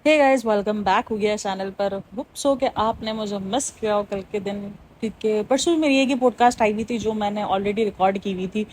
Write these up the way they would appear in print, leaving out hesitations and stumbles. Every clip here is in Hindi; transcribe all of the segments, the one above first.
हे गाइस, वेलकम बैक हो गया चैनल पर। होप्स हो कि आपने मुझे मिस किया हो कल के दिन, क्योंकि परसों मेरी एक ही पॉडकास्ट आई हुई थी जो मैंने ऑलरेडी रिकॉर्ड की हुई थी।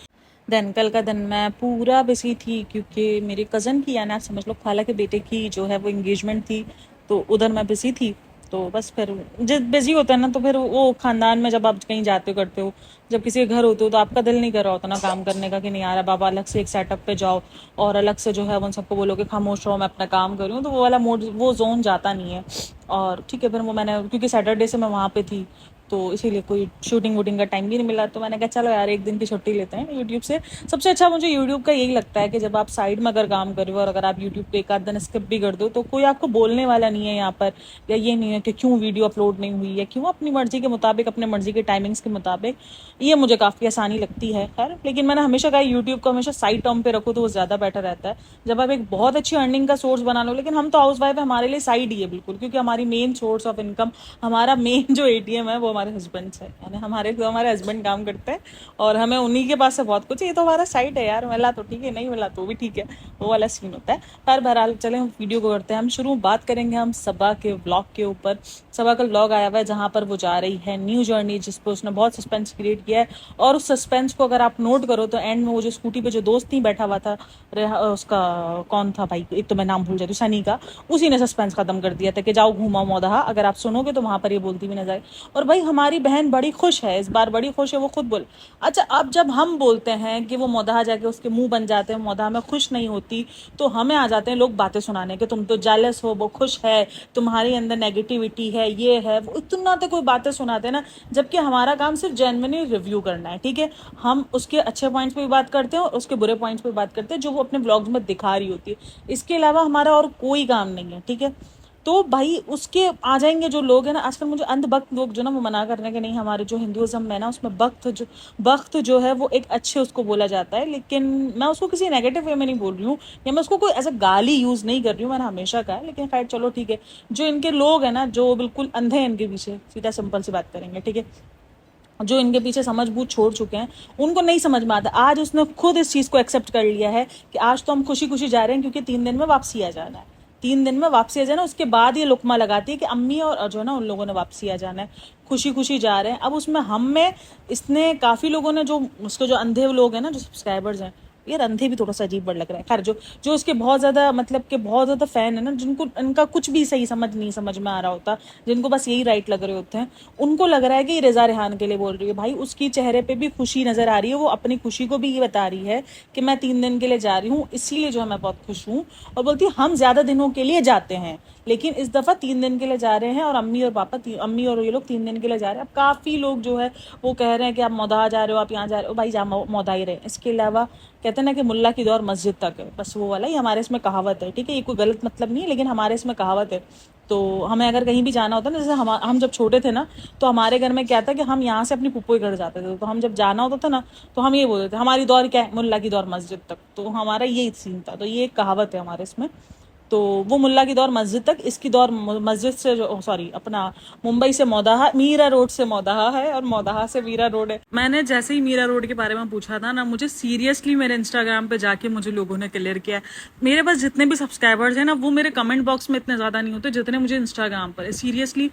देन कल का दिन मैं पूरा बिजी थी क्योंकि मेरी कज़न की, यानी आप समझ लो खाला के बेटे की जो है वो इंगेजमेंट थी, तो उधर मैं बिजी थी। तो बस फिर जब बिजी होता है ना, तो फिर वो खानदान में जब आप कहीं जाते हो करते हो, जब किसी के घर होते हो, तो आपका दिल नहीं कर रहा होता ना काम करने का, कि नहीं यार बाबा अलग से एक सेटअप पे जाओ और अलग से जो है उन सबको बोलो कि खामोश रहो मैं अपना काम कर रही हूँ, तो वो वाला मोड वो जोन जाता नहीं है। और ठीक है, फिर वो मैंने क्योंकि सैटरडे से मैं वहाँ पे थी, तो इसीलिए कोई शूटिंग वूटिंग का टाइम भी नहीं मिला, तो मैंने कहा चलो यार एक दिन की छुट्टी लेते हैं यूट्यूब से। सबसे अच्छा मुझे यूट्यूब का यही लगता है कि जब आप साइड में अगर काम कर रहे हो और अगर आप यूट्यूब पे एक आध दिन स्किप भी कर दो, तो कोई आपको बोलने वाला नहीं है यहाँ पर, या ये नहीं है कि क्यों वीडियो अपलोड नहीं हुई है, क्यों अपनी मर्जी के मुताबिक, अपने मर्जी के टाइमिंग्स के मुताबिक। ये मुझे काफ़ी आसानी लगती है। खैर, लेकिन मैंने हमेशा कहा यूट्यूब को हमेशा साइड टर्म पे रखो तो वो ज़्यादा बेटर रहता है। जब आप एक बहुत अच्छी अर्निंग का सोर्स बना लो, लेकिन हम तो हाउस वाइफ है, हमारे लिए साइड ही है बिल्कुल, क्योंकि हमारी मेन सोर्स ऑफ इनकम, हमारा मेन जो एटीएम है वो हमारे हस्बैंड है, यानी हमारे हस्बैंड काम करते हैं और हमें उन्हीं के पास से बहुत कुछ। ये तो हमारा साइड है यार, मिला तो ठीक है, नहीं मिला तो भी ठीक है, वो वाला सीन होता है। पर बहरहाल चले हम वीडियो को करते हैं, हम शुरू बात करेंगे हम सबा के व्लॉग के ऊपर। सबा का व्लॉग आया हुआ है जहाँ पर वो जा रही है न्यू जर्नी, जिस पर उसने बहुत सस्पेंस क्रिएट किया है। और उस सस्पेंस को अगर आप नोट करो तो एंड में वो जो स्कूटी पे जो दोस्त नहीं बैठा हुआ था, उसका कौन था भाई, एक तो मैं नाम भूल जाती हूँ, सनी का, उसी ने सस्पेंस खत्म कर दिया था कि जाओ घूमा मोदहा। अगर आप सुनोगे तो वहां पर ये बोलती भी नजर आई। और भाई हमारी बहन बड़ी खुश है, इस बार बड़ी खुश है, वो खुद बोल। अच्छा, अब जब हम बोलते हैं कि वो मोदहा जाके उसके मुंह बन जाते हैं, मोदहा में खुश नहीं होती, तो हमें आ जाते हैं लोग बातें सुनाने के, तुम तो जेलस हो, वो खुश है, तुम्हारे अंदर नेगेटिविटी है, ये है वो, इतना तो कोई बातें सुनाते हैं ना। जबकि हमारा काम सिर्फ जेन्युइनली रिव्यू करना है, ठीक है। हम उसके अच्छे पॉइंट्स पे भी बात करते हैं और उसके बुरे पॉइंट्स पे भी बात करते हैं जो वो अपने ब्लॉग्स में दिखा रही होती है। इसके अलावा हमारा और कोई काम नहीं है, ठीक है। तो भाई उसके आ जाएंगे जो लोग हैं ना, आजकल मुझे अंधभक्त लोग जो ना, वो मना कर रहे हैं कि नहीं, हमारे जो हिंदुइज्म है ना उसमें भक्त जो है वो एक अच्छे उसको बोला जाता है। लेकिन मैं उसको किसी नेगेटिव वे में नहीं बोल रही हूँ, या मैं उसको कोई ऐसा गाली यूज नहीं कर रही हूँ, मैंने हमेशा कहा है। लेकिन खैर चलो ठीक है, जो इनके लोग हैं ना, जो बिल्कुल अंधे हैं इनके पीछे, सीधा सिंपल सी बात करेंगे, ठीक है, जो इनके पीछे समझ बूझ छोड़ चुके हैं, उनको नहीं समझ में आता। आज उसने खुद इस चीज को एक्सेप्ट कर लिया है कि आज तो हम खुशी खुशी जा रहे हैं क्योंकि 3 दिन में वापसी आ जाना है। 3 दिन में वापसी आ जाना, उसके बाद ये लुकमा लगाती है कि अम्मी और जो है ना उन लोगों ने वापसी आ जाना है, खुशी खुशी जा रहे हैं। अब उसमें हम में इसने काफी लोगों ने, जो उसके जो अंधे लोग हैं ना, जो सब्सक्राइबर्स हैं, यार अंधे भी थोड़ा सा अजीब वर्ड लग रहा है, खैर जो जो उसके बहुत ज्यादा मतलब के बहुत ज्यादा फैन है ना, जिनको इनका कुछ भी सही समझ में आ रहा होता, जिनको बस यही राइट लग रहे होते हैं, उनको लग रहा है कि ये रिजा रेहान के लिए बोल रही है। भाई उसकी चेहरे पे भी खुशी नजर आ रही है, वो अपनी खुशी को भी ये बता रही है कि मैं 3 दिन के लिए जा रही हूँ, इसीलिए जो है मैं बहुत खुश हूँ। और बोलती है हम ज्यादा दिनों के लिए जाते हैं, लेकिन इस दफा 3 दिन के लिए जा रहे हैं, और अम्मी और ये लोग 3 दिन के लिए जा रहे हैं। अब काफी लोग जो है वो कह रहे हैं कि आप मौदा जा रहे हो, आप यहाँ जा रहे हो, भाई जा मौदा ही रहे। इसके अलावा कहते हैं ना कि मुल्ला की दौर मस्जिद तक है, बस वो वाला ही हमारे इसमें कहावत है, ठीक है। ये कोई गलत मतलब नहीं है, लेकिन हमारे इसमें कहावत है। तो हमें अगर कहीं भी जाना होता है ना, जैसे हम जब छोटे थे ना, तो हमारे घर में क्या था कि हम यहाँ से अपनी पुप्पो के घर जाते थे, तो हम जब जाना होता था ना, तो हम ये बोलते थे हमारी दौर क्या है, मुल्ला की दौर मस्जिद तक। तो हमारा ये सीन था, तो ये एक कहावत है हमारे इसमें। तो वो मुल्ला की दौर मस्जिद तक, इसकी दौर मस्जिद से जो, सॉरी, अपना मुंबई से मौदाहा, मीरा रोड से मौदाहा है, और मौदाहा से मीरा रोड है। मैंने जैसे ही मीरा रोड के बारे में पूछा था ना, मुझे सीरियसली मेरे इंस्टाग्राम पे जाके मुझे लोगों ने क्लियर किया है। मेरे पास जितने भी सब्सक्राइबर्स हैं ना, वो मेरे कमेंट बॉक्स में इतने ज्यादा नहीं होते जितने मुझे इंस्टाग्राम पर। सीरियसली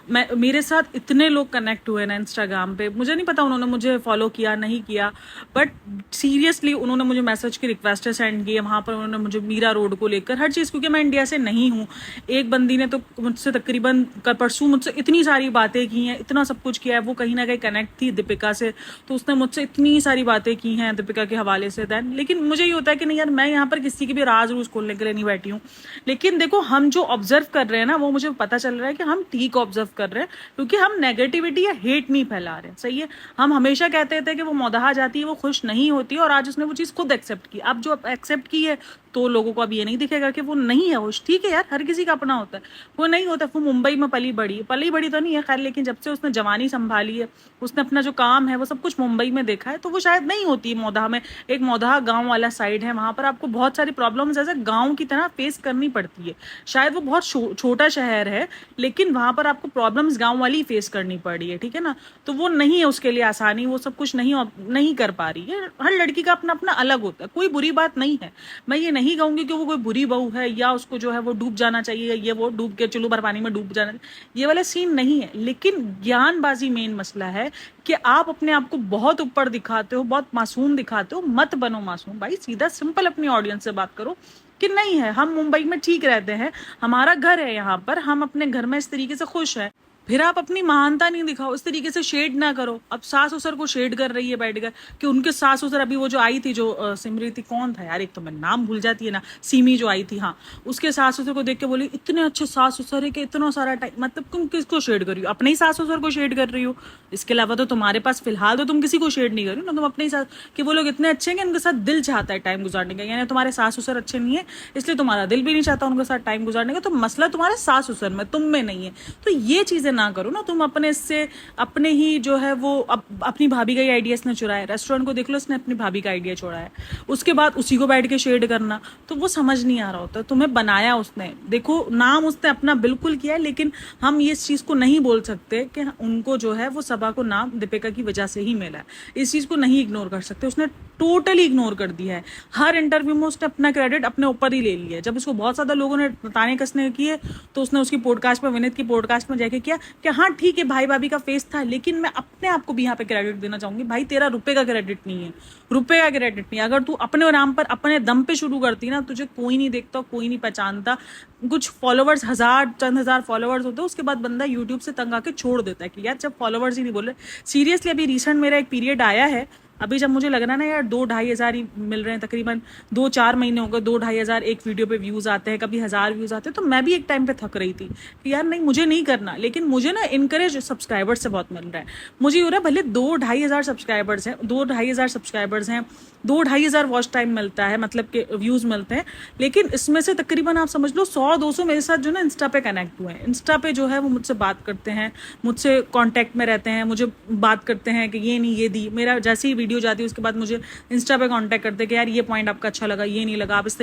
मैं, मेरे साथ इतने लोग कनेक्ट हुए ना इंस्टाग्राम पे, मुझे नहीं पता उन्होंने मुझे फॉलो किया नहीं किया, बट सीरियसली उन्होंने मुझे मैसेज की रिक्वेस्ट सेंड की है, वहां पर उन्होंने मुझे मीरा रोड को लेकर हर चीज, क्योंकि मैं इंडिया से नहीं हूँ। एक बंदी ने तो मुझसे तकरीबन कल परसों मुझसे इतनी सारी बातें की हैं, इतना सब कुछ किया है, वो कहीं ना कहीं कनेक्ट थी दीपिका से, तो उसने मुझसे इतनी सारी बातें की हैं दीपिका के हवाले से। दैन लेकिन मुझे ये होता है कि नहीं यार, मैं यहाँ पर किसी की भी राज रूज खोलने के लिए नहीं बैठी हूँ। लेकिन देखो, हम जो ऑब्जर्व कर रहे हैं ना, वो मुझे पता चल रहा है कि हम ठीक ऑब्जर्व कर रहे हैं, क्योंकि हम नेगेटिविटी या हेट नहीं फैला रहे हैं, सही है। हम हमेशा कहते थे कि वो मौदहा जाती है, वो खुश नहीं होती है, और आज उसने वो चीज खुद एक्सेप्ट की। अब जो एक्सेप्ट की है, तो लोगों को अब ये नहीं दिखेगा कि वो नहीं है खुश, ठीक है यार, हर किसी का अपना होता है। वो नहीं होता, वो मुंबई में पली बड़ी तो नहीं है खैर, लेकिन जब से उसने जवानी संभाली है, उसने अपना जो काम है वो सब कुछ मुंबई में देखा है, तो वो शायद नहीं होती मौदहा में। एक मौदहा गांव वाला साइड है, वहां पर आपको बहुत सारी प्रॉब्लम्स ऐसे गांव की तरह फेस करनी पड़ती है। शायद वो बहुत छोटा शहर है, लेकिन वहां पर आपको प्रॉब्लम्स गांव वाली फेस करनी पड़ी है, ठीक है ना। तो वो नहीं है उसके लिए आसानी, वो सब कुछ नहीं नहीं कर पा रही है। हर लड़की का अपना अपना अलग होता है, कोई बुरी बात नहीं है, मैं ये नहीं कहूंगी कि वो कोई बुरी बहू है या उसको जो है वो डूब जाना चाहिए, ये वो डूब के चुल्लू भर पानी में डूब जाना, ये वाला सीन नहीं है। लेकिन ज्ञानबाजी मेन मसला है कि आप अपने आप को बहुत ऊपर दिखाते हो, बहुत मासूम दिखाते हो। मत बनो मासूम भाई, सीधा सिंपल अपनी ऑडियंस से बात करो कि नहीं है, हम मुंबई में ठीक रहते हैं, हमारा घर है यहाँ पर, हम अपने घर में इस तरीके से खुश है। फिर आप अपनी महानता नहीं दिखाओ, इस तरीके से शेड ना करो। अब सास ससुर को शेड कर रही है बैठ कर कि उनके सास ससुर, अभी वो जो आई थी जो सिमरती, कौन था यार, एक तो मैं नाम भूल जाती है ना, सीमी जो आई थी, हाँ, उसके सास ससुर को देख के बोली इतने अच्छे सास ससुर है कि इतना सारा टाइम, मतलब तुम किसको शेड कर रही हो? अपने ही सास ससुर को शेड कर रही हो। इसके अलावा तो तुम्हारे पास फिलहाल तो तुम किसी को शेड नहीं कर रही हो ना, तुम अपने ही सास, कि वो लोग इतने अच्छे हैं कि उनके साथ दिल चाहता है टाइम गुजारने का, यानी तुम्हारे सास ससुर अच्छे नहीं है इसलिए तुम्हारा दिल भी नहीं चाहता उनके साथ टाइम गुजारने का। तो मसला तुम्हारे सास ससुर में, तुम में नहीं है। तो ये चीजें ना करो ना तुम अपने से, अपने ही जो है वो अपनी भाभी का ही आइडिया इसने चुराया है। रेस्टोरेंट को देख लो, इसने अपनी भाभी का आइडिया छोड़ा है, उसके बाद उसी को बैठ के शेड करना, तो वो समझ नहीं आ रहा होता। तुम्हें बनाया उसने, देखो नाम उसने अपना बिल्कुल किया है, लेकिन हम ये इस चीज को नहीं बोल सकते कि उनको जो है वो सभा को नाम दीपिका की वजह से ही मिला है। इस चीज को नहीं इग्नोर कर सकते, उसने टोटली इग्नोर कर दिया है। हर इंटरव्यू में उसने अपना क्रेडिट अपने ऊपर ही ले लिया है। जब उसको बहुत ज्यादा लोगों ने ताने कसने किए तो उसने उसकी पॉडकास्ट में, विनीत की पॉडकास्ट में जाके किया कि हाँ ठीक है भाई भाभी का फेस था, लेकिन मैं अपने आप को भी यहाँ पे क्रेडिट देना चाहूंगी। भाई तेरा रुपए का क्रेडिट नहीं है, रुपए का क्रेडिट नहीं। अगर तू अपने नाम पर अपने दम पे शुरू करती ना, तुझे कोई नहीं देखता, कोई नहीं पहचानता। कुछ फॉलोवर्स, चंद हजार फॉलोवर्स होते हैं, उसके बाद बंदा यूट्यूब से तंग आके छोड़ देता है कि यार जब फॉलोवर्स ही नहीं बोल रहे। सीरियसली अभी रिसेंट मेरा एक पीरियड आया है, अभी जब मुझे लग रहा ना यार 2-2.5 हज़ार ही मिल रहे हैं, तकरीबन 2-4 महीने हो गए, 2-2.5 हज़ार एक वीडियो पे व्यूज आते हैं, कभी 1000 व्यूज आते हैं, तो मैं भी एक टाइम पे थक रही थी कि यार नहीं मुझे नहीं करना। लेकिन मुझे ना इनकरेज सब्सक्राइबर्स से बहुत मिल रहा है। मुझे हो रहा है भले 2-2.5 हज़ार सब्सक्राइबर्स हैं, 2-2.5 हज़ार सब्सक्राइबर्स हैं, 2-2.5 हज़ार वॉच टाइम मिलता है, मतलब कि व्यूज मिलते हैं, लेकिन इसमें से तकरीबन आप समझ लो 100-200 मेरे साथ जो ना इंस्टा पे कनेक्ट हुए हैं। इंस्टा पे जो है वो मुझसे बात करते हैं, मुझसे कॉन्टेक्ट में रहते हैं, मुझे बात करते हैं कि ये नहीं ये दी, मेरा जैसे ही वीडियो जाती है उसके बाद मुझे इंस्टा पे कांटेक्ट करते हैं कि यार ये पॉइंट आपका अच्छा लगा, ये नहीं लगा, आप इस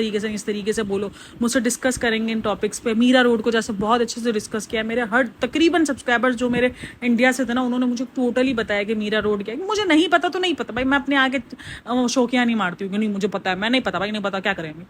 तरीके से बोलो, मुझसे डिस्कस करेंगे इन टॉपिक्स पे। मीरा रोड को जैसे बहुत अच्छे से डिस्कस किया। मेरे हर तकरीबन सब्सक्राइबर्स जो मेरे इंडिया से थे ना, उन्होंने मुझे टोटली बताया कि मीरा रोड क्या है। मुझे नहीं पता तो नहीं पता भाई, मैं अपने आगे शौकिया नहीं मारती हूँ कि नहीं मुझे पता है, मैं नहीं पता भाई, नहीं पता क्या करेंगे।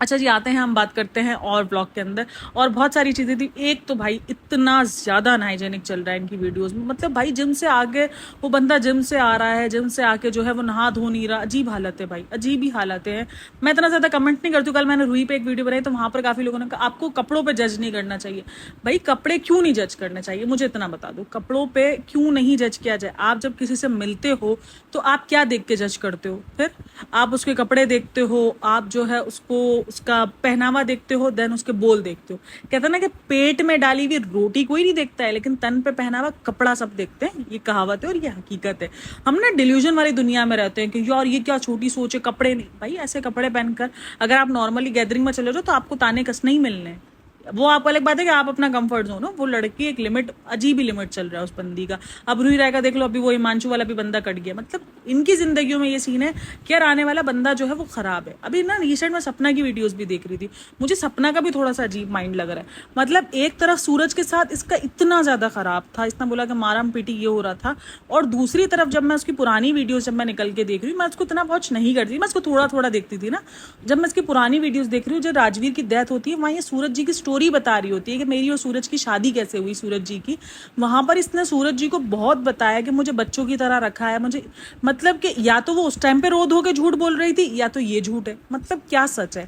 अच्छा जी, आते हैं हम बात करते हैं और ब्लॉग के अंदर, और बहुत सारी चीज़ें थी। एक तो भाई इतना ज़्यादा अनहाइजेनिक चल रहा है इनकी वीडियोस में, मतलब भाई जिम से आके वो बंदा जिम से आ रहा है, जिम से आके जो है वो नहा धो नहीं रहा। अजीब हालत है भाई, अजीब ही हालत है। मैं इतना ज़्यादा कमेंट नहीं करती हूँ। कल मैंने रूही पे एक वीडियो बनाई तो वहाँ पर काफ़ी लोगों ने कहा आपको कपड़ों पर जज नहीं करना चाहिए। भाई कपड़े क्यों नहीं जज करने चाहिए, मुझे इतना बता दो, कपड़ों पर क्यों नहीं जज किया जाए? आप जब किसी से मिलते हो तो आप क्या देख के जज करते हो? फिर आप उसके कपड़े देखते हो, आप जो है उसको उसका पहनावा देखते हो, देन उसके बोल देखते हो। कहते हैं ना कि पेट में डाली हुई रोटी कोई नहीं देखता है, लेकिन तन पे पहनावा कपड़ा सब देखते हैं। ये कहावत है और ये हकीकत है। हम ना डिल्यूजन वाली दुनिया में रहते हैं कि यार ये क्या छोटी सोच है, कपड़े नहीं। भाई ऐसे कपड़े पहनकर अगर आप नॉर्मली गैदरिंग में चले जाओ तो आपको ताने कसने ही मिलने हैं। वो आपको अलग बात है कि आप अपना कंफर्ट जोन हो, वो लड़की एक लिमिट, अजीब ही लिमिट चल रहा है उस बंदी का। अब रूही राय का देख लो, अभी वो हिमांशु वाला भी बंदा कट गया। मतलब इनकी जिंदगियों में ये सीन है कि यार आने वाला बंदा जो है वो खराब है। अभी ना रिसेंट में सपना की वीडियोस भी देख रही थी, मुझे सपना का भी थोड़ा सा अजीब माइंड लग रहा है। मतलब एक तरफ सूरज के साथ इसका इतना ज्यादा खराब था, इसने बोला कि मारम पीटी ये हो रहा था, और दूसरी तरफ जब मैं उसकी पुरानी वीडियोस जब मैं निकल के देख रही हूँ, मैं उसको इतना वॉच नहीं करती, मैं उसको थोड़ा थोड़ा देखती थी ना। जब मैं उसकी पुरानी वीडियोस देख रही हूँ, जब राजवीर की डेथ होती है, वहाँ ये सूरज जी की स्टोरी बता रही होती है कि मेरी और सूरज की शादी कैसे हुई, सूरज जी की। वहां पर इसने सूरज जी को बहुत बताया कि मुझे बच्चों की तरह रखा है, मुझे, मतलब कि या तो वो उस टाइम पे रो धो के झूठ बोल रही थी, या तो ये झूठ है। मतलब क्या सच है?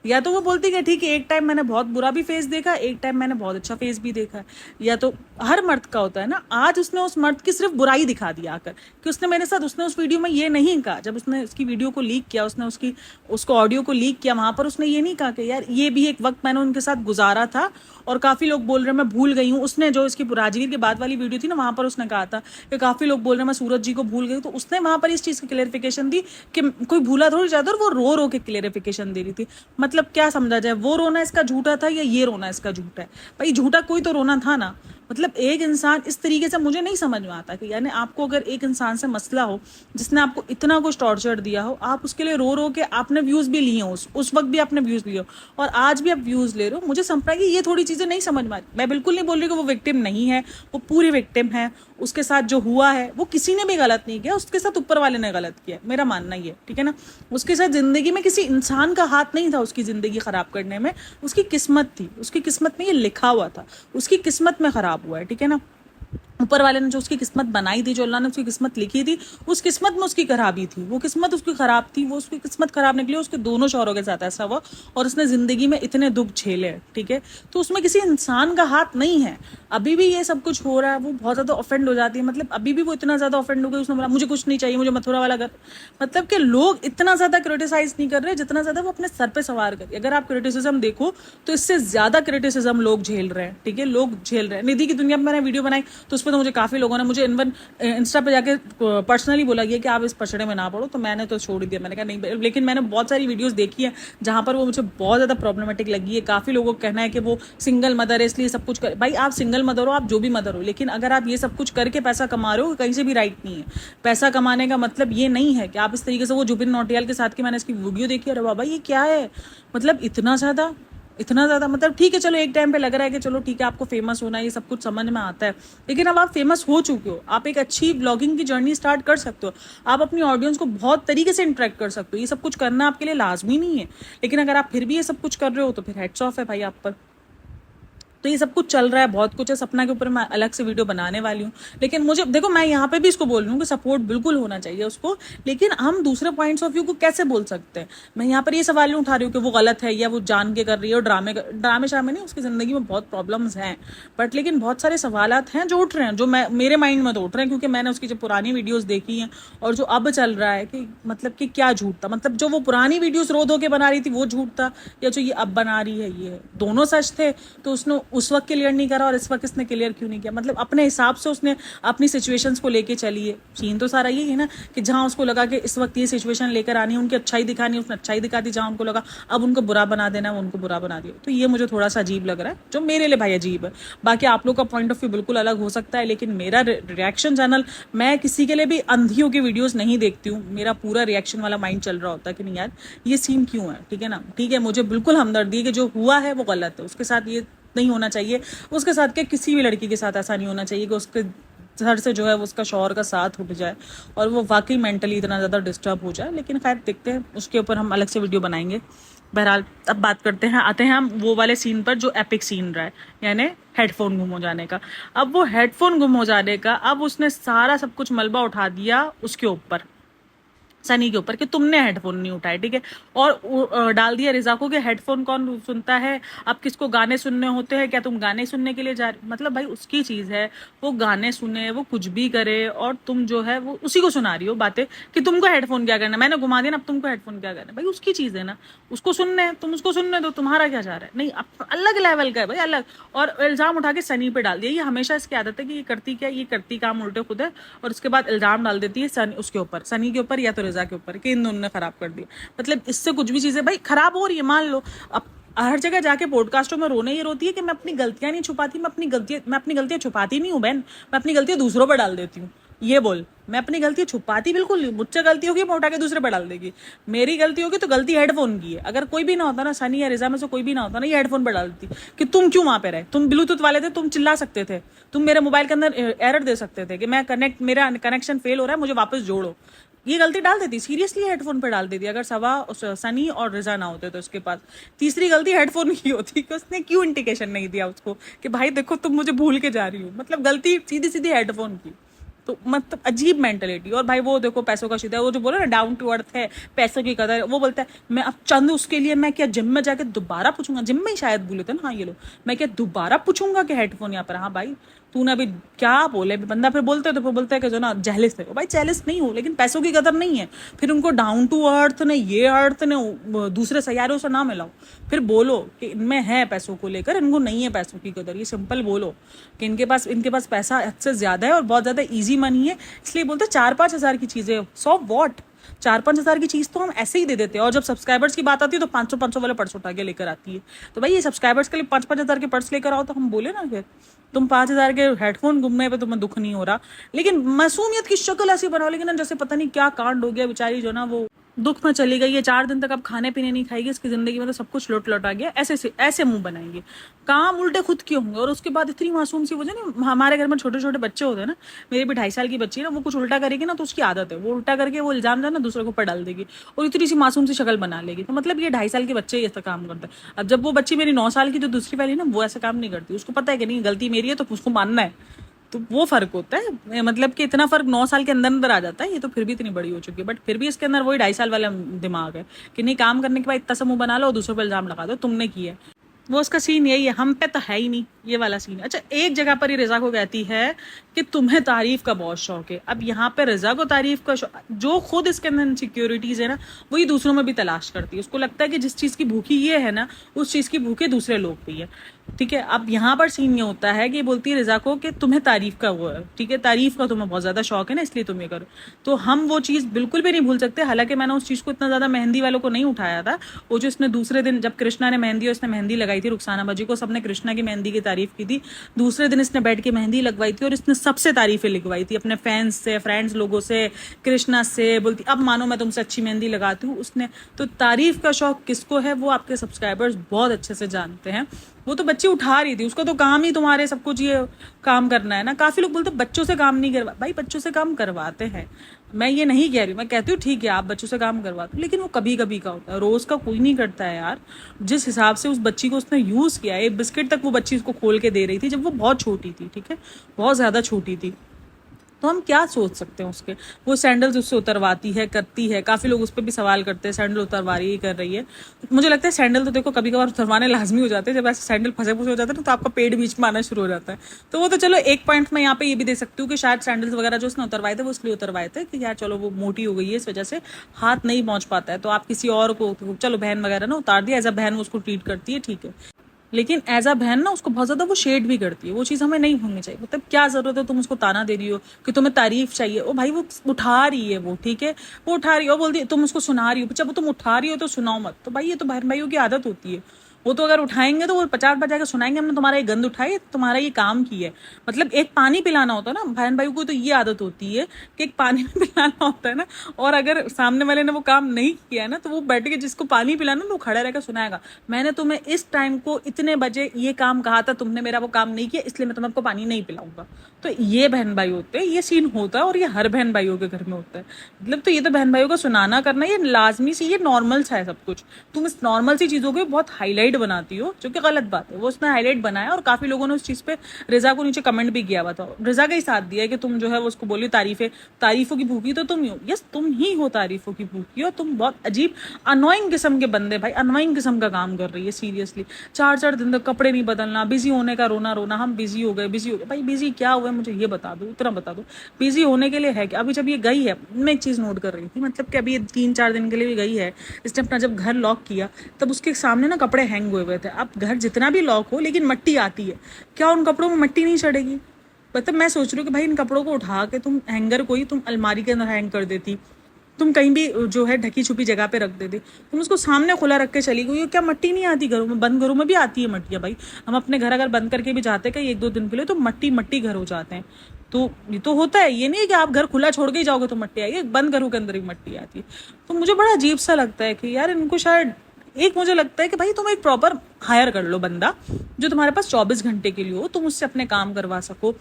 या तो वो बोलती है ठीक है एक टाइम मैंने बहुत बुरा भी फेस देखा, एक टाइम मैंने बहुत अच्छा फेस भी देखा है। या तो हर मर्द का होता है ना। आज उसने उस मर्द की सिर्फ बुराई दिखा दिया आकर कि उसने मेरे साथ, उसने उस वीडियो में ये नहीं कहा, जब उसने उसकी वीडियो को लीक किया, उसने उसको ऑडियो को लीक किया, वहां पर उसने ये नहीं कहा कि यार ये भी एक वक्त मैंने उनके साथ गुजारा था और काफी लोग बोल रहे हैं मैं भूल गई हूँ। उसने जो इसकी राजवीर के बाद वाली वीडियो थी ना, वहां पर उसने कहा था कि काफी लोग बोल रहे हैं मैं सूरज जी को भूल गई, तो उसने वहां पर इस चीज की क्लेरिफिकेशन दी कि कोई भूला थोड़ी जाता, और वो रो रो के क्लेरिफिकेशन दे रही थी। मतलब क्या समझा जाए, वो रोना इसका झूठा था या ये रोना इसका झूठा है? भाई झूठा कोई तो रोना था ना। मतलब एक इंसान इस तरीके से मुझे नहीं समझ में आता कि यानी आपको अगर एक इंसान से मसला हो जिसने आपको इतना कुछ टॉर्चर दिया हो, आप उसके लिए रो रो के आपने व्यूज भी लिए हो, उस वक्त भी आपने व्यूज लिए हो और आज भी आप व्यूज ले रहे हो, मुझे समझ कि ये थोड़ी चीजें नहीं समझ में आ रही। मैं बिल्कुल नहीं बोल रही कि वो विक्टिम नहीं है, वो पूरी विक्टिम है। उसके साथ जो हुआ है वो किसी ने भी गलत नहीं किया, उसके साथ ऊपर वाले ने गलत किया, मेरा मानना ही है, ठीक है ना। उसके साथ जिंदगी में किसी इंसान का हाथ नहीं था उसकी जिंदगी खराब करने में, उसकी किस्मत थी, उसकी किस्मत में ये लिखा हुआ था, उसकी किस्मत में खराब हुआ है, ठीक है ना। ऊपर वाले ने जो उसकी किस्मत बनाई थी, जो अल्लाह ने उसकी किस्मत लिखी थी, उस किस्मत में उसकी खराबी थी, वो किस्मत उसकी खराब थी, वो उसकी किस्मत खराब निकली, उसके दोनों शौहरों के साथ ऐसा हुआ और उसने जिंदगी में इतने दुख झेले, ठीक है। तो उसमें किसी इंसान का हाथ नहीं है। अभी भी ये सब कुछ हो रहा है, वो बहुत ज्यादा ऑफेंड हो जाती है, मतलब अभी भी वो इतना ज्यादा ऑफेंड हो गई, उसने बोला मुझे कुछ नहीं चाहिए, मुझे मथुरा वाला घर। मतलब कि लोग इतना ज्यादा क्रिटिसाइज नहीं कर रहे जितना ज्यादा वो अपने सर पे सवार कर। अगर आप क्रिटिसिज्म देखो तो इससे ज्यादा क्रिटिसिज्म लोग झेल रहे हैं, ठीक है, लोग झेल रहे हैं। निधि की दुनिया में मैंने वीडियो बनाई तो उस पर तो मुझे काफी लोगों ने मुझे इनवन इंस्टा पे जाके पर्सनली बोला गया कि आप इस पछड़े में ना पड़ो, तो मैंने तो छोड़ दिया, मैंने कहा नहीं। लेकिन मैंने बहुत सारी वीडियोस देखी है जहां पर वो मुझे बहुत ज्यादा प्रॉब्लमेटिक लगी है। काफी लोगों का कहना है कि वो सिंगल मदर है इसलिए सब कुछ कर। भाई आप सिंगल मदर हो, आप जो भी मदर हो, लेकिन अगर आप ये सब कुछ करके पैसा कमा रहे हो, कहीं से भी राइट नहीं है। पैसा कमाने का मतलब ये नहीं है कि आप इस तरीके से, वो जुबिन नौटियाल के साथ की मैंने इसकी वीडियो देखी, अरे बाबा ये क्या है, मतलब इतना ज्यादा मतलब ठीक है चलो एक टाइम पे लग रहा है कि चलो ठीक है आपको फेमस होना है, ये सब कुछ समझ में आता है, लेकिन अब आप फेमस हो चुके हो, आप एक अच्छी ब्लॉगिंग की जर्नी स्टार्ट कर सकते हो, आप अपनी ऑडियंस को बहुत तरीके से इंटरेक्ट कर सकते हो, ये सब कुछ करना आपके लिए लाजमी नहीं है। लेकिन अगर आप फिर भी ये सब कुछ कर रहे हो तो फिर हेड्स ऑफ है भाई आप पर। तो ये सब कुछ चल रहा है, बहुत कुछ है, सपना के ऊपर मैं अलग से वीडियो बनाने वाली हूँ। लेकिन मुझे देखो, मैं यहाँ पे भी इसको बोल रही हूँ कि सपोर्ट बिल्कुल होना चाहिए उसको, लेकिन हम दूसरे पॉइंट्स ऑफ व्यू को कैसे बोल सकते हैं। मैं यहाँ पर ये सवाल नहीं उठा रही हूँ कि वो गलत है या वो जान के कर रही है और ड्रामे शामे नहीं, उसकी जिंदगी में बहुत प्रॉब्लम्स हैं, बट लेकिन बहुत सारे सवालात हैं जो उठ रहे हैं, जो मैं मेरे माइंड में तो उठ रहे हैं, क्योंकि मैंने उसकी जो पुरानी वीडियोस देखी हैं और जो अब चल रहा है कि मतलब कि क्या झूठ था, मतलब जो वो पुरानी वीडियोस रो धो के बना रही थी वो झूठ था, या जो ये अब बना रही है ये दोनों सच थे। तो उसने उस वक्त क्लियर नहीं करा और इस वक्त इसने क्लियर क्यों नहीं किया, मतलब अपने हिसाब से उसने अपनी सिचुएशंस को लेके चली है। सीन तो सारा यही है ना कि जहां उसको लगा कि इस वक्त ये सिचुएशन लेकर आनी है, उनकी अच्छाई दिखानी है, उसने अच्छाई दिखा दी, जहां उनको लगा अब उनको बुरा बना देना है उनको बुरा बना दिया। तो ये मुझे थोड़ा सा अजीब लग रहा है, जो मेरे लिए भाई अजीब है। बाकी आप लोग का पॉइंट ऑफ व्यू बिल्कुल अलग हो सकता है, लेकिन मेरा रिएक्शन चैनल, मैं किसी के लिए भी अंधियों की वीडियोस नहीं देखती हूँ, मेरा पूरा रिएक्शन वाला माइंड चल रहा होता है कि नहीं यार ये सीन क्यों है, ठीक है ना, ठीक है, मुझे बिल्कुल हमदर्दी है कि जो हुआ है वो गलत है, उसके साथ ये नहीं होना चाहिए, उसके साथ क्या किसी भी लड़की के साथ ऐसा नहीं होना चाहिए कि उसके घर से जो है उसका शौहर का साथ उठ जाए और वो वाकई मेंटली इतना ज़्यादा डिस्टर्ब हो जाए। लेकिन खैर देखते हैं, उसके ऊपर हम अलग से वीडियो बनाएंगे। बहरहाल अब बात करते हैं, आते हैं हम वो वाले सीन पर जो एपिक सीन रहा है, यानी हेडफोन गुम हो जाने का। अब वो हेडफोन गुम हो जाने का, अब उसने सारा सब कुछ मलबा उठा दिया उसके ऊपर, सनी के ऊपर, कि तुमने हेडफोन नहीं उठाए, ठीक है, और डाल दिया रिजा को कि हेडफोन कौन सुनता है, अब किसको गाने सुनने होते हैं, क्या तुम गाने सुनने के लिए जा रहे। मतलब भाई उसकी चीज है, वो गाने सुने, वो कुछ भी करे, और तुम जो है वो उसी को सुना रही हो बातें कि तुमको हेडफोन क्या करना, मैंने घुमा दिया ना अब तुमको हेडफोन क्या करना। भाई उसकी चीज है ना, उसको सुनने है, तुम उसको सुनने दो, तुम्हारा क्या जा रहा है। नहीं, अलग लेवल का है भाई, अलग। और इल्जाम उठा के सनी पे डाल दिया, ये हमेशा इसकी आदत है कि ये करती क्या, ये करती काम उल्टे खुद है, और उसके बाद इल्जाम डाल देती है सनी उसके ऊपर, सनी के ऊपर या तो के ऊपर कि इन दोनों ने खराब कर दिया। मतलब इससे कुछ भी चीजें भाई खराब हो रही है, मान लो। अब हर जगह जाके पॉडकास्टों में रोने ये रोती है कि मैं अपनी गलतियां नहीं छुपाती, मैं अपनी गलतियां छुपाती नहीं हूँ बहन, मैं अपनी गलतियां दूसरों पर डाल देती हूँ। ये बोल, मैं अपनी गलती छुपाती बिल्कुल नहीं, मुझसे गलती होगी मैं उठा के दूसरे पर डाल देगी। मेरी गलती होगी तो गलती हेडफोन की है। अगर कोई भी ना होता ना, सनी या रिजा में से कोई भी ना होता ना, ये हेडफोन पर डाल देती कि तुम क्यों वहां पे रहे, तुम ब्लूटूथ वाले थे, तुम चिल्ला सकते थे, तुम मेरे मोबाइल के अंदर एरर दे सकते थे कि मेरा कनेक्शन फेल हो रहा है, मुझे वापस जोड़ो। ये गलती डाल देती, सीरियसली हेडफोन पर डाल देती, अगर सनी और रिजा ना होते तो उसके पास। तीसरी गलती हेडफोन की होती कि उसने क्यों इंडिकेशन नहीं दिया उसको कि भाई देखो तुम मुझे भूल के जा रही हो। मतलब गलती सीधी सीधी हेडफोन की। तो मतलब अजीब मेंटलिटी। और भाई वो देखो पैसों का सीधा, वो जो बोला ना डाउन टू अर्थ है, पैसों की कदर, वो बोलता है मैं अब चंद उसके लिए मैं क्या जिम में जाके दोबारा पूछूंगा, जिम में ही शायद बोले थे ना, हाँ ये लोग, मैं क्या दोबारा पूछूंगा कि हेडफोन यहाँ पर। हाँ भाई तूने अभी क्या बोले, बंदा फिर बोलते तो फिर बोलता है कि जो ना जेलिस थे। भाई जेलिस नहीं हो, लेकिन पैसों की कदर नहीं है। फिर उनको डाउन टू अर्थ ने, ये अर्थ ने, दूसरे सैयारों से ना मिलाओ। फिर बोलो कि इनमें है पैसों को लेकर, इनको नहीं है पैसों की कदर। ये सिंपल बोलो कि इनके पास पैसा हद से ज्यादा है और बहुत ज्यादा इजी मनी है, इसलिए बोलते 4-5 हज़ार की चीजें। सो वॉट, 4-5 हज़ार की चीज़ तो हम ऐसे ही दे देते हैं, और जब सब्सक्राइबर्स की बात आती है तो 500-500 वाले पर्स उठा के लेकर आती है। तो भाई ये सब्सक्राइबर्स के लिए 5-5 हज़ार के पर्स लेकर आओ तो हम बोले ना फिर तुम 5 हज़ार के हेडफोन घूमने पे तुम्हें दुख नहीं हो रहा, लेकिन मासूमियत की शक्ल ऐसी बनाओ, लेकिन ना जैसे पता नहीं क्या कांड हो गया, बेचारी जो ना वो दुख में चली गई है, 4 दिन तक अब खाने पीने नहीं खाएगी, इसकी जिंदगी में तो सब कुछ लौट लौट आ गया, ऐसे मुंह बनाएंगे, काम उल्टे खुद के होंगे। और उसके बाद इतनी मासूम सी वजह नहीं, हमारे घर में छोटे छोटे बच्चे होते हैं ना, मेरी भी 2.5 साल की बच्ची है ना, वो कुछ उल्टा करेगी ना तो उसकी आदत है, वो उल्टा करके वो इल्जाम जो है ना दूसरे के ऊपर डाल देगी और इतनी सी मासूम सी शक्ल बना लेगी। तो मतलब ये 2.5 साल के बच्चे ही ऐसा काम करते हैं। अब जब वो बच्ची मेरी 9 साल की जो दूसरी वाली ना, वो ऐसा काम नहीं करती, उसको पता है कि नहीं गलती मेरी है तो उसको मानना है। तो वो फर्क होता है, मतलब कि इतना फर्क 9 साल के अंदर अंदर आ जाता है। ये तो फिर भी इतनी बड़ी हो चुकी है, बट फिर भी इसके अंदर वही 2.5 साल वाला दिमाग है कि नहीं, काम करने के बाद इतना समूह बना लो और दूसरों पर इल्जाम लगा दो तुमने किया है। वो उसका सीन यही है, हम पे तो है ही नहीं ये वाला सीन। अच्छा, एक जगह पर ही रिजा को कहती है कि तुम्हें तारीफ का बहुत शौक है। अब यहाँ पे रिजा को तारीफ का शौक, जो खुद इसके अंदर इनसिक्योरिटीज है ना, वही दूसरों में भी तलाश करती है। उसको लगता है कि जिस चीज की भूखी ये है ना, उस चीज की भूखे दूसरे लोग भी है। ठीक है, अब यहाँ पर सीन ये होता है कि बोलती है रिजा को कि तुम्हें तारीफ का वो है, ठीक है, तारीफ का तुम्हें बहुत ज्यादा शौक है ना, इसलिए तुम ये करो। तो हम वो चीज बिल्कुल भी नहीं भूल सकते। हालांकि मैंने उस चीज को इतना ज्यादा मेहंदी वालों को नहीं उठाया था। वो जो इसने दूसरे दिन जब कृष्णा ने मेहंदी और इसने मेहंदी लगाई थी रुखसाना बाजी को, सबने कृष्णा की मेहंदी की तारीफ की थी। दूसरे दिन इसने बैठ के मेहंदी लगवाई थी और इसने सबसे तारीफें लिखवाई थी, अपने फैंस से, फ्रेंड्स लोगों से, कृष्णा से। बोलती अब मानो मैं तुमसे अच्छी मेहंदी लगाती हूँ उसने। तो तारीफ का शौक किसको है वो आपके सब्सक्राइबर्स बहुत अच्छे से जानते हैं। वो तो बच्ची उठा रही थी, उसका तो काम ही तुम्हारे सब कुछ ये काम करना है ना। काफी लोग बोलते बच्चों से काम नहीं करवा, भाई बच्चों से काम करवाते हैं, मैं ये नहीं कह रही, मैं कहती हूँ ठीक है आप बच्चों से काम करवाते हो, लेकिन वो कभी कभी का होता है, रोज का कोई नहीं करता है यार। जिस हिसाब से उस बच्ची को उसने यूज किया, एक बिस्किट तक वो बच्ची उसको खोल के दे रही थी जब वो बहुत छोटी थी, ठीक है, बहुत ज्यादा छोटी थी। तो हम क्या सोच सकते हैं उसके। वो सैंडल्स उससे उतरवाती है, करती है। काफी लोग उस पर भी सवाल करते हैं सैंडल उतरवा रही है, कर रही है। मुझे लगता है सैंडल तो देखो कभी कभार उतरवाने लाजमी हो जाते हैं, जब ऐसे सैंडल फंसे फंसे हो जाते हैं तो आपका पेट बीच में आना शुरू हो जाता है। तो वो तो चलो एक पॉइंट में यहाँ पे ये भी दे सकती हूँ कि शायद सैंडल्स वगैरह जो उसने उतरवाए थे वो इसलिए उतरवाए थे कि यार चलो वो मोटी हो गई है, इस वजह से हाथ नहीं पहुंच पाता है, तो आप किसी और को, चलो बहन वगैरह ना उतार दिया, एज अ बहन वो उसको ट्रीट करती है, ठीक है। लेकिन एज अ बहन ना उसको बहुत ज्यादा वो शेड भी करती है, वो चीज हमें नहीं होनी चाहिए। मतलब क्या जरूरत है तुम उसको ताना दे रही हो कि तुम्हें तारीफ चाहिए। ओ भाई वो उठा रही है, वो ठीक है, वो उठा रही है और बोलती है तुम उसको सुना रही हो, जब तुम उठा रही हो तो सुनाओ मत। तो भाई ये तो बहन भाइयों की आदत होती है। वो तो अगर उठाएंगे तो वो 50 बार जाकर सुनाएंगे हमने तुम्हारा ये गंद उठाई, तुम्हारा ये काम की है। मतलब एक पानी पिलाना होता है ना बहन भाइयों को, तो ये आदत होती है कि एक पानी में पिलाना होता है ना, और अगर सामने वाले ने वो काम नहीं किया है ना तो वो बैठ के जिसको पानी पिलाना वो खड़ा रहकर सुनाएगा, मैंने तुम्हें इस टाइम को इतने बजे ये काम कहा था, तुमने मेरा वो काम नहीं किया, इसलिए मैं तुम्हें आपको पानी नहीं पिलाऊंगा। तो ये बहन भाई होते हैं, ये सीन होता है और ये हर बहन भाइयों के घर में होता है। मतलब तो ये तो बहन भाइयों का सुनाना करना ये लाजमी सी, ये नॉर्मल सा है सब कुछ। तुम इस नॉर्मल सी चीजों को बहुत हाईलाइट बनाती हो, जो कि गलत बात है। वो उसने हाईलाइट बनाया और काफी लोगों ने उस चीज पे रिजा को नीचे कमेंट भी किया हुआ था, रिजा का ही साथ दिया कि तुम जो है वो उसको बोली तारीफों की भूखी तो तुम ही हो। यस तुम ही हो तारीफों की भूखी, और तुम बहुत अजीब अनोइंग किस्म के बंदे, भाई अनोइंग किस्म का काम कर रही है सीरियसली। 4-4 दिन तक कपड़े नहीं बदलना, बिजी होने का रोना रोना, हम बिजी हो गए, बिजी हो गए। भाई बिजी क्या हुआ मुझे ये बता दो, इतना बता दो बिजी होने के लिए है क्या। अभी जब ये गई है, मैं एक चीज नोट कर रही थी, मतलब कि अभी ये 3-4 दिन के लिए भी गई है, इसने अपना जब घर लॉक किया तब उसके सामने ना कपड़े हैंग हुए हुए थे। अब घर जितना भी लॉक हो लेकिन मट्टी आती है, क्या उन कपड़ों में मट्टी नहीं चढ़ेगी। मतलब मैं सोच रही हूँ कि भाई इन कपड़ों को उठा के तुम हैंगर को ही तुम अलमारी के अंदर हैंग कर देती, तुम कहीं भी जो है ढकी छुपी जगह पे रख देती, तुम उसको सामने खुला रख के चली गई। क्या मट्टी नहीं आती घरों में? बंद घरों में भी आती है मट्टियाँ भाई। हम अपने घर अगर बंद करके भी जाते हैं कहीं 1-2 दिन के लिए तो मट्टी मट्टी घर हो जाते हैं। तो ये तो होता है, ये नहीं है कि आप घर खुला छोड़ के ही जाओगे तो मट्टी आएगी, बंद घरों के अंदर भी मट्टी आती है। तो मुझे बड़ा अजीब सा लगता है कि यार इनको शायद एक, मुझे लगता है कि भाई तुम एक प्रॉपर हायर कर लो बंदा जो तुम्हारे पास 24 घंटे के लिए हो, तुम उससे अपने काम करवा सको।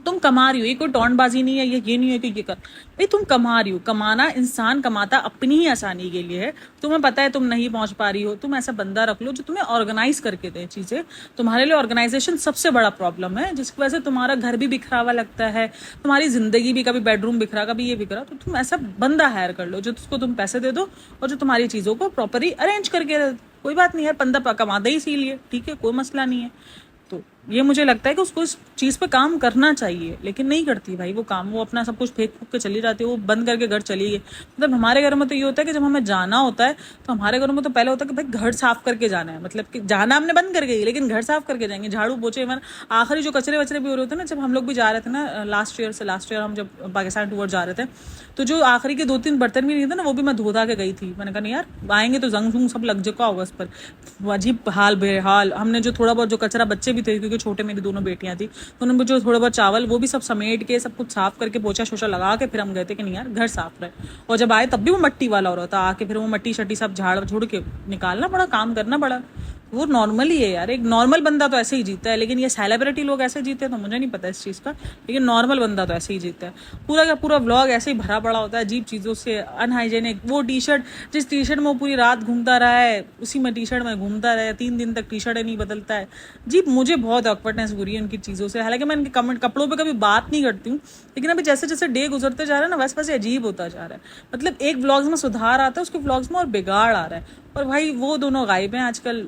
तुम कमा रही हो, ये कोई टौंडबाजी नहीं है, ये नहीं है कि ये कर, भाई तुम कमा रही हो। कमाना, इंसान कमाता अपनी ही आसानी के लिए है। तुम्हें पता है तुम नहीं पहुंच पा रही हो, तुम ऐसा बंदा रख लो जो तुम्हें ऑर्गेनाइज करके दे चीजें। तुम्हारे लिए ऑर्गेनाइजेशन सबसे बड़ा प्रॉब्लम है, जिसकी वजह से तुम्हारा घर भी बिखरा हुआ लगता है, तुम्हारी जिंदगी भी, कभी बेडरूम बिखरा, कभी ये बिखरा। तो तुम ऐसा बंदा हायर कर लो जो उसको तुम पैसे दे दो और जो तुम्हारी चीजों को प्रॉपरली अरेंज करके। कोई बात नहीं यार, बंदा कमाता ही इसीलिए, ठीक है, कोई मसला नहीं है। तो ये मुझे लगता है कि उसको इस चीज़ पे काम करना चाहिए, लेकिन नहीं करती भाई वो काम। वो अपना सब कुछ फेंक फूक के चली जाती है, वो बंद करके घर चली गई। मतलब हमारे घरों में तो ये होता है कि जब हमें जाना होता है तो हमारे घरों में तो पहले होता है कि भाई घर साफ करके जाना है, मतलब कि जाना हमने बंद कर गई लेकिन घर साफ करके जाएंगे, झाड़ू पोछे। इवन आखिरी जो कचरे वचरे भी हो रहे थे ना, जब हम लोग भी जा रहे थे ना लास्ट ईयर हम जब पाकिस्तान टूर जा रहे थे, तो जो आखिरी के 2-3 बर्तन भी नहीं थे ना, वो भी मैं धो धा के गई थी। मैंने कहा नहीं यार, आएंगे तो जंग जुंग सब लग चुका होगा उस पर। वो अजीब हाल बेहाल। हमने जो थोड़ा बहुत जो कचरा, बच्चे भी थे क्योंकि छोटे मेरी दोनों बेटियां थी, तो उन्होंने जो थोड़ा बहुत चावल वो भी सब समेट के सब कुछ साफ करके पोछा शोछा लगा के फिर हम गए थे कि नहीं यार घर साफ रहे। और जब आए तब भी वो मट्टी वाला हो रहा था, आके फिर वो मट्टी शट्टी सब झाड़ झुड़ के निकालना पड़ा, काम करना पड़ा। वो नॉर्मल ही है यार, एक नॉर्मल बंदा तो ऐसे ही जीता है। लेकिन ये सेलिब्रिटी लोग ऐसे जीते हैं तो मुझे नहीं पता इस चीज़ का, लेकिन नॉर्मल बंदा तो ऐसे ही जीता है। पूरा का पूरा व्लॉग ऐसे ही भरा पड़ा होता है अजीब चीज़ों से, अनहाइजेनिक। वो टी शर्ट, जिस टी शर्ट में वो पूरी रात घूमता रहा है उसी में टी शर्ट में घूमता रहा है, 3 दिन तक टी शर्ट नहीं बदलता है। जी मुझे बहुत ऑकवर्डनेस हो रही है उनकी चीज़ों से। हालांकि मैं इनके कमेंट कपड़ों पे कभी बात नहीं करती हूँ, लेकिन अभी जैसे जैसे डे गुजरते जा रहा है ना, वैसे वैसे अजीब होता जा रहा है। मतलब एक व्लॉग्स में सुधार आता है, उसके व्लॉग्स में और बिगाड़ आ रहा है। और भाई वो दोनों गायब हैं आजकल,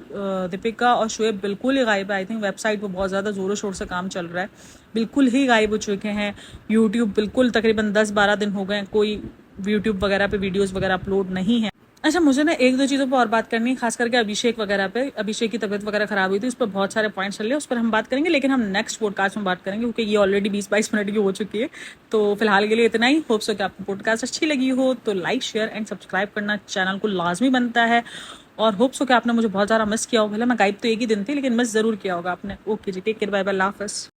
दीपिका और शुएब बिल्कुल ही गायब है। आई थिंक वेबसाइट पर बहुत ज़्यादा ज़ोरों शोर से काम चल रहा है, बिल्कुल ही गायब हो चुके हैं। यूट्यूब बिल्कुल तकरीबन 10-12 दिन हो गए, कोई यूट्यूब वगैरह पे वीडियोस वगैरह अपलोड नहीं है। अच्छा, मुझे ना 1-2 चीज़ों पर और बात करनी है, खास करके अभिषेक वगैरह पे। अभिषेक की तबीयत वगैरह खराब हुई थी, उस पर बहुत सारे पॉइंट्स चल रहे हैं, उस पर हम बात करेंगे, लेकिन हम नेक्स्ट पॉडकास्ट में बात करेंगे क्योंकि ये ऑलरेडी 20-22 मिनट की हो चुकी है। तो फिलहाल के लिए इतना ही। होप सो कि आपको पॉडकास्ट अच्छी लगी हो तो लाइक शेयर एंड सब्सक्राइब करना चैनल को लाजमी बनता है। और होप सो कि आपने मुझे बहुत ज़्यादा मिस किया हो। भले मैं गायब तो एक ही दिन थी, लेकिन मिस ज़रूर किया होगा आपने। ओके जी, टेक केयर, बाय बाय, अल्लाह हाफ़िज़।